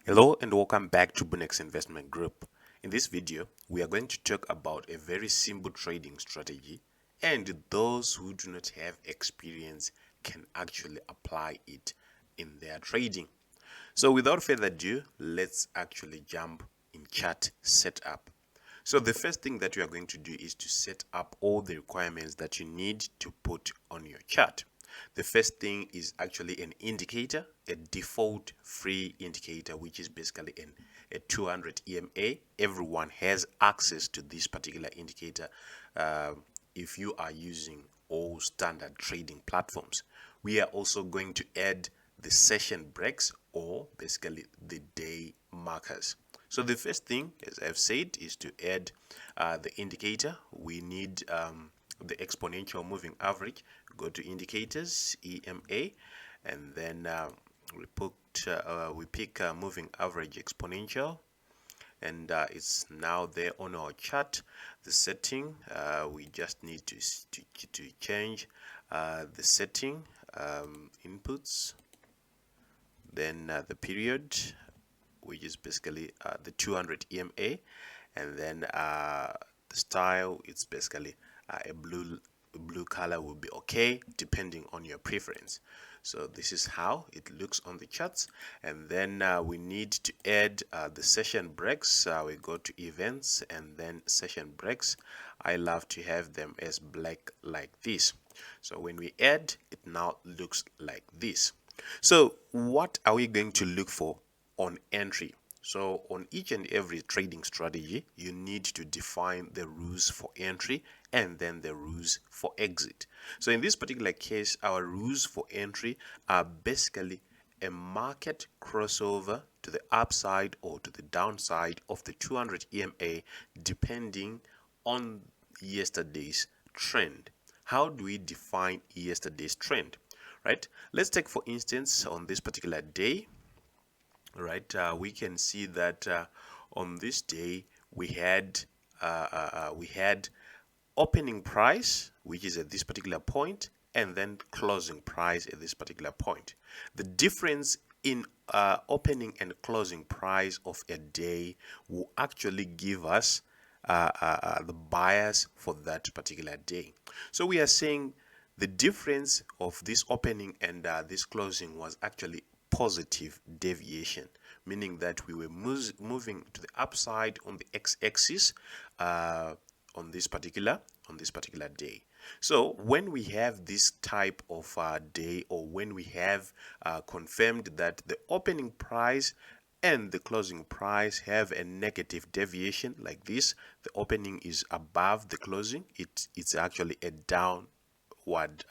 Hello and welcome back to Bunnex Investment Group. In this video, we are going to talk about a very simple trading strategy, and those who do not have experience can actually apply it in their trading. So without further ado, let's actually jump in chart setup. So the first thing that you are going to do is to set up all the requirements that you need to put on your chart. The first thing is actually an indicator, a default free indicator, which is basically a 200 EMA. Everyone has access to this particular indicator if you are using all standard trading platforms. We are also going to add the session breaks, or basically the day markers. So the first thing, as I've said, is to add the indicator. We need the exponential moving average. Go to indicators, EMA, and then we pick moving average exponential, and it's now there on our chart. The setting, we just need to change the setting, inputs, then the period, which is basically the 200 EMA, and then the style, it's basically a blue color will be okay depending on your preference. So this is how it looks on the charts. And then we need to add the session breaks. We go to events and then session breaks. I love to have them as black like this. So when we add, it now looks like this. So what are we going to look for on entry? So on each and every trading strategy, you need to define the rules for entry and then the rules for exit. So in this particular case, our rules for entry are basically a market crossover to the upside or to the downside of the 200 EMA depending on yesterday's trend. How do we define yesterday's trend? Right? Let's take, for instance, on this particular day, right, we can see that on this day we had opening price, which is at this particular point, and then closing price at this particular point. The difference in opening and closing price of a day will actually give us the bias for that particular day. So we are saying the difference of this opening and this closing was actually positive deviation, meaning that we were moving to the upside on the x-axis on this particular day. So when we have this type of day, or when we have confirmed that the opening price and the closing price have a negative deviation like this, the opening is above the closing, it's actually a downward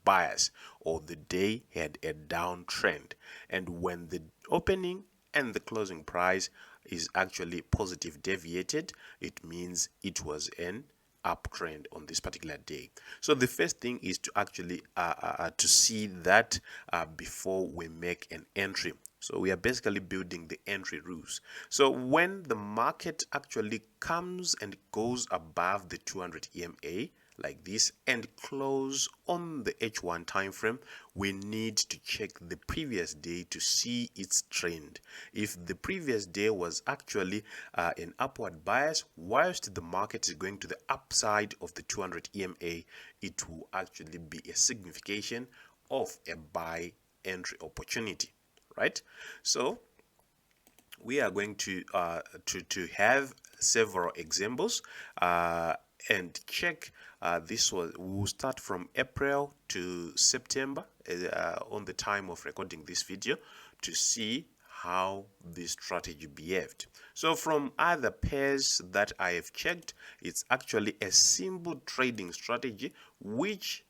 bias, or the day had a downtrend. And when the opening and the closing price is actually positive deviated, it means it was an uptrend on this particular day. So the first thing is to actually to see that before we make an entry. So we are basically building the entry rules. So when the market actually comes and goes above the 200 EMA like this and close on the H1 time frame, we need to check the previous day to see its trend. If the previous day was actually an upward bias, whilst the market is going to the upside of the 200 EMA, it will actually be a signification of a buy entry opportunity, right? So we are going to have several examples and check. This was, we'll start from April to September on the time of recording this video to see how this strategy behaved. So from other pairs that I have checked, it's actually a simple trading strategy which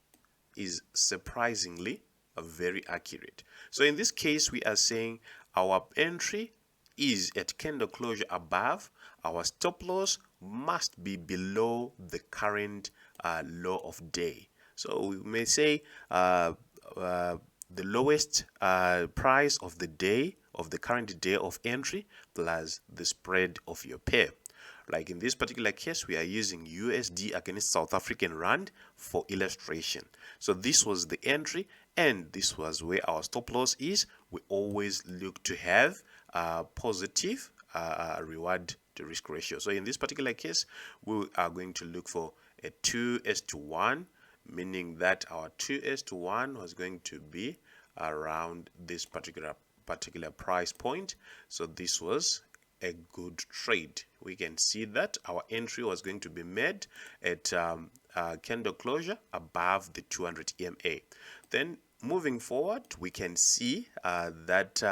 is surprisingly very accurate. So in this case, we are saying our entry is at candle closure above, our stop loss must be below the current low of day. So we may say the lowest price of the day, of the current day of entry, plus the spread of your pair. Like in this particular case, we are using USD against South African Rand for illustration. So this was the entry, and this was where our stop loss is. We always look to have positive reward to risk ratio. So in this particular case, we are going to look for a 2:1, meaning that our 2:1 was going to be around this particular price point. So this was a good trade. We can see that our entry was going to be made at candle closure above the 200 EMA. Then moving forward, we can see that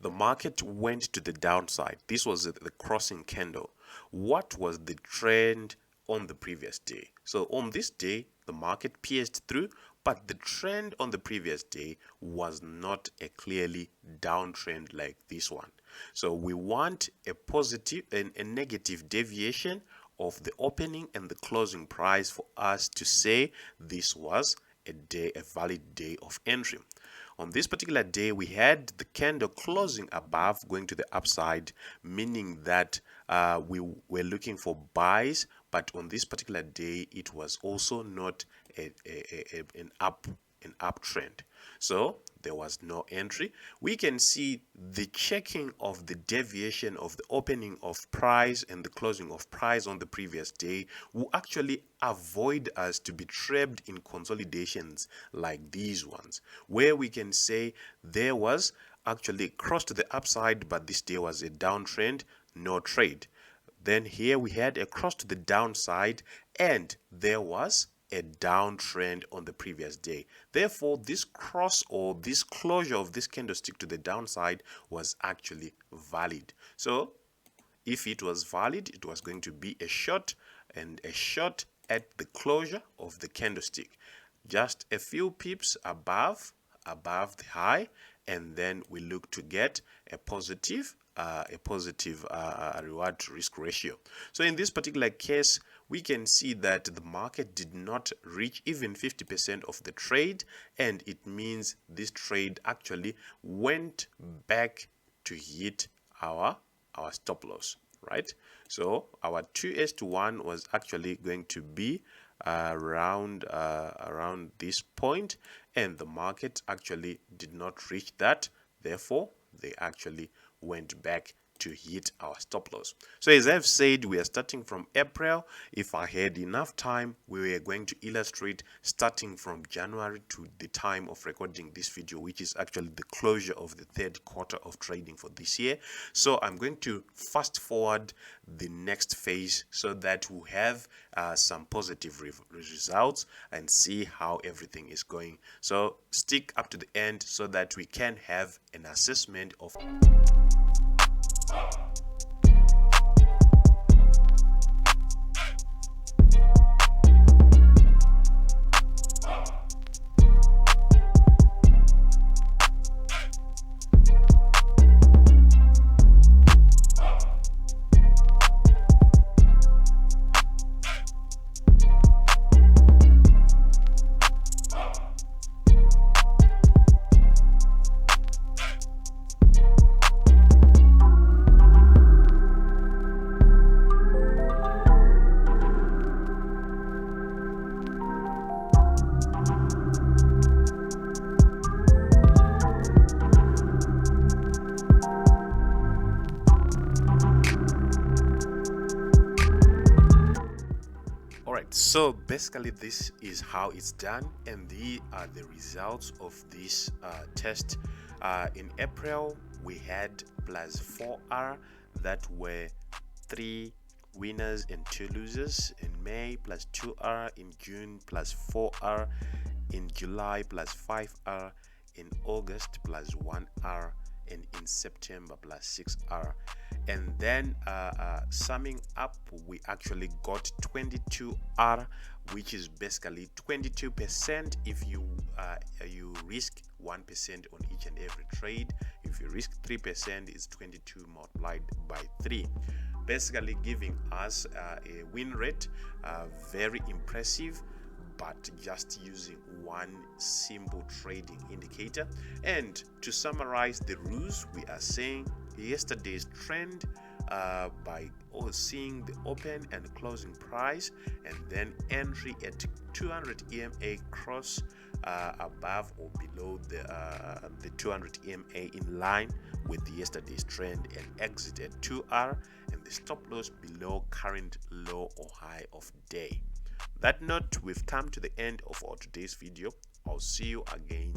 the market went to the downside. This was the crossing candle. What was the trend on the previous day? So on this day, the market pierced through, but the trend on the previous day was not a clearly downtrend like this one. So we want a positive and a negative deviation of the opening and the closing price for us to say this was a valid day of entry. On this particular day, we had the candle closing above, going to the upside, meaning that we were looking for buys, but on this particular day, it was also not an uptrend. So there was no entry. We can see the checking of the deviation of the opening of price and the closing of price on the previous day will actually avoid us to be trapped in consolidations like these ones, where we can say there was actually cross to the upside, but this day was a downtrend, no trade. Then here we had a cross to the downside, and there was a downtrend on the previous day. Therefore, this cross or this closure of this candlestick to the downside was actually valid. So if it was valid, it was going to be a short, and a short at the closure of the candlestick, just a few pips above the high, and then we look to get a positive reward to risk ratio. So in this particular case, we can see that the market did not reach even 50% of the trade, and it means this trade actually went back to hit our stop loss, right? So our 2:1 was actually going to be around this point, and the market actually did not reach that. Therefore, they actually went back to hit our stop loss. So as I've said, we are starting from April. If I had enough time, we were going to illustrate starting from January to the time of recording this video, which is actually the closure of the third quarter of trading for this year. So I'm going to fast forward the next phase so that we'll have some positive results and see how everything is going. So stick up to the end so that we can have an assessment of So basically this is how it's done, and these are the results of this test. In April we had plus 4R, that were 3 winners and 2 losers. In May plus 2R, in June plus 4R, in July plus 5R, in August plus 1R, and in September plus 6R. And then summing up, we actually got 22R, which is basically 22% if you risk 1% on each and every trade. If you risk 3%, it's 22 multiplied by 3, basically giving us a win rate very impressive, but just using one simple trading indicator. And to summarize the rules, we are saying yesterday's trend by seeing the open and closing price, and then entry at 200 EMA cross above or below the 200 EMA in line with yesterday's trend, and exit at 2R and the stop loss below current low or high of day. That note, we've come to the end of our today's video. I'll see you again